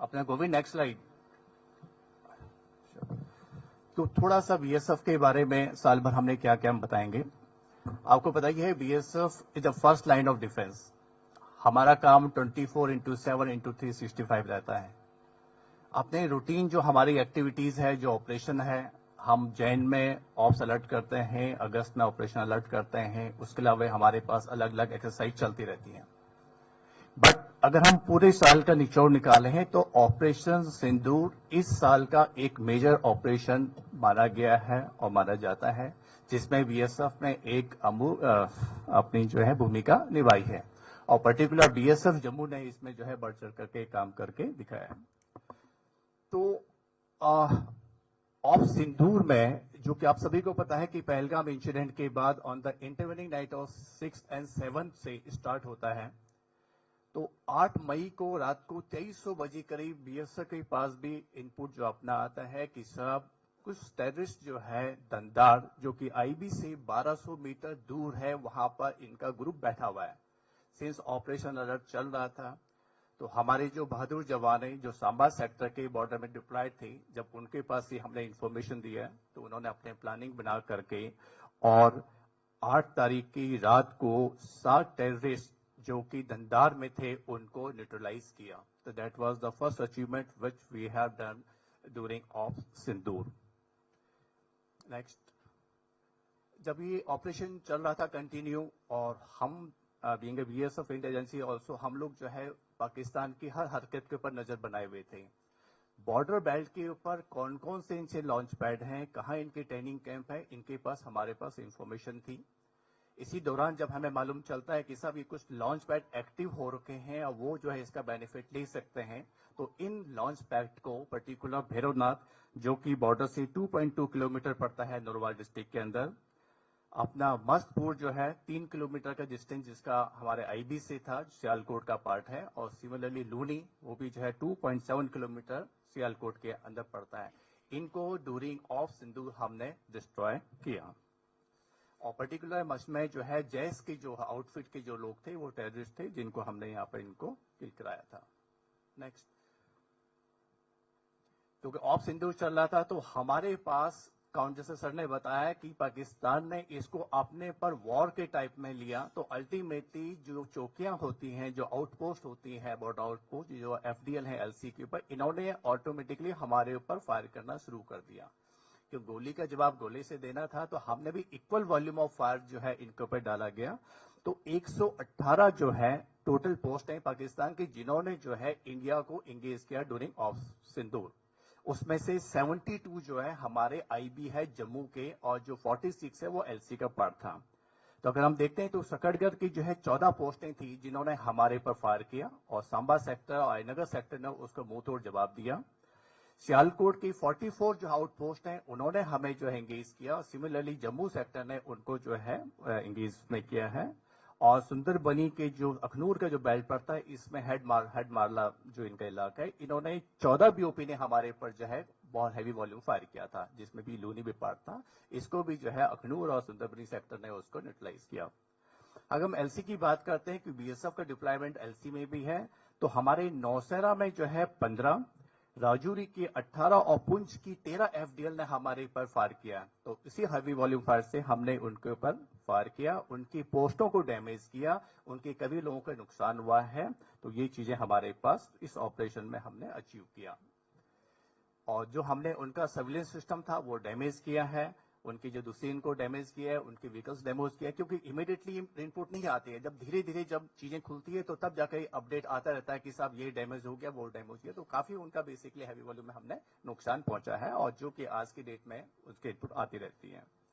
अपना Govind next slide. तो थोड़ा सा बीएसएफ के बारे में साल भर हमने क्या क्या बताएंगे। आपको पता ही है BSF is the first line of defence. हमारा काम 24/7/365 रहता है। अपने रूटीन जो हमारी एक्टिविटीज है, जो ऑपरेशन है, हम जैन में ऑप्स अलर्ट करते हैं, अगस्त में ऑपरेशन अलर्ट करते हैं, उसके अलावा हमारे पास अलग अलग एक्सरसाइज चलती रहती हैं। बट अगर हम पूरे साल का निचोड़ निकाले हैं तो ऑपरेशन सिंदूर इस साल का एक मेजर ऑपरेशन माना गया है और माना जाता है, जिसमें बीएसएफ ने एक अपनी जो है भूमिका निभाई है और पर्टिकुलर बीएसएफ जम्मू ने इसमें जो है बढ़ चढ़ करके काम करके दिखाया है। तो ऑफ सिंदूर में, जो कि आप सभी को पता है कि पहलगाम इंसिडेंट के बाद on the intervening night of 6th and 7th से स्टार्ट होता है। तो 8 मई को रात को 2300 बजे करीब बीएसएफ के पास भी इनपुट जो अपना आता है कि सब कुछ टेररिस्ट जो है दंदार, जो कि आईबी से 1200 मीटर दूर है, वहां पर इनका ग्रुप बैठा हुआ है। सिंस ऑपरेशन अलर्ट चल रहा था, तो हमारे जो बहादुर जवान है जो सांबा सेक्टर के बॉर्डर में डिप्लॉयड थे, जब उनके पास ही हमने इंफॉर्मेशन दिया तो उन्होंने अपने प्लानिंग बना करके और 8 तारीख की रात को 7 टेररिस्ट जो कि दंदार में थे उनको न्यूट्रलाइज किया। तो that was the first achievement which we have done during op Sindoor. Next, जब ये ऑपरेशन चल रहा था कंटिन्यू, और हम being a BSF intelligence also, हम लोग जो है पाकिस्तान की हर हरकत के ऊपर नजर बनाए हुए थे। बॉर्डर बेल्ट के ऊपर कौन कौन से इनसे लॉन्च पैड हैं, कहाँ इनके ट्रेनिंग कैंप है, इनके पास हमारे पास इंफॉर्मेशन थी। इसी दौरान जब हमें मालूम चलता है कि सब ये कुछ लॉन्च पैड एक्टिव हो रखे हैं और वो जो है इसका बेनिफिट ले सकते हैं, तो इन लॉन्च पैड को पर्टिकुलर भैरवनाथ, जो कि बॉर्डर से 2.2 किलोमीटर पड़ता है नौरवाल डिस्ट्रिक्ट के अंदर, अपना मस्तपुर जो है 3 किलोमीटर का डिस्टेंस जिसका हमारे आईबी से था, सियालकोट का पार्ट है, और सिमिलरली लूनी वो भी जो है 2.7 किलोमीटर सियालकोट के अंदर पड़ता है। इनको ड्यूरिंग ऑफ सिंदूर हमने डिस्ट्रॉय किया। और पर्टिकुलर में जो है जैस के जो आउटफिट के जो लोग थे वो टेररिस्ट थे, जिनको हमने यहाँ पर इनको किल कराया था। नेक्स्ट, क्योंकि ऑफ सिंदूर चल रहा था तो हमारे पास काउंट, जैसे सर ने बताया कि पाकिस्तान ने इसको अपने पर वॉर के टाइप में लिया, तो अल्टीमेटली जो चौकियां होती हैं, जो आउटपोस्ट होती हैं, बॉर्डर आउटपोस्ट जो एफडीएल है एलसी के ऊपर, इन्होंने ऑटोमेटिकली हमारे ऊपर फायर करना शुरू कर दिया। कि गोली का जवाब गोली से देना था, तो हमने भी इक्वल वॉल्यूम ऑफ फायर जो है इनके ऊपर डाला गया। तो 118 जो है टोटल पोस्ट है पाकिस्तान की, जिन्होंने जो है इंडिया को इंगेज किया ड्यूरिंग ऑफ सिंदूर। उसमें से 72 जो है हमारे आईबी है जम्मू के, और जो 46 है वो एलसी का पार्ट था। तो अगर हम देखते हैं तो सकड़गढ़ की जो है 14 पोस्टें थी जिन्होंने हमारे पर फायर किया, और सांबा सेक्टर और आयनगर सेक्टर ने उसको मुंह तोड़ जवाब दिया। सियालकोट की 44 जो आउटपोस्ट हैं उन्होंने हमें जो है एंगेज किया, और सिमिलरली जम्मू सेक्टर ने उनको जो है एंगेज में किया है। और सुंदरबनी के जो अखनूर का जो बेल्ट पड़ता है, इसमें हेड मारला जो इनका इलाका है, इन्होंने 14 बीओपी ने हमारे ऊपर जो है बहुत हैवी वॉल्यूम फायर किया था, जिसमें भी लूनी भी पार्ट था। इसको भी जो है अखनूर और सुंदरबनी सेक्टर ने उसको न्यूट्रलाइज किया। अगर हम एलसी की बात करते हैं कि बीएसएफ का डिप्लॉयमेंट एलसी में भी है, तो हमारे नौशहरा में जो है 15, राजौरी की 18 और पुंछ की 13 एफडीएल ने हमारे ऊपर फायर किया। तो इसी हैवी वॉल्यूम फायर से हमने उनके ऊपर फायर किया, उनकी पोस्टों को डैमेज किया, उनके कभी लोगों का नुकसान हुआ है। तो ये चीजें हमारे पास इस ऑपरेशन में हमने अचीव किया। और जो हमने उनका सर्विलेंस सिस्टम था वो डैमेज किया है, उनकी जो दूसरी इनको डैमेज किया है, उनकी व्हीकल्स डैमेज किया है, क्योंकि इमीडिएटली इनपुट नहीं आती है। जब धीरे धीरे जब चीजें खुलती है तो तब जाकर अपडेट आता रहता है कि साहब ये डैमेज हो गया, वो डैमेज हो गया। तो काफी उनका बेसिकली हैवी वॉल्यूम में हमने नुकसान पहुंचा है, और जो कि आज की डेट में उसके इनपुट आती रहती है।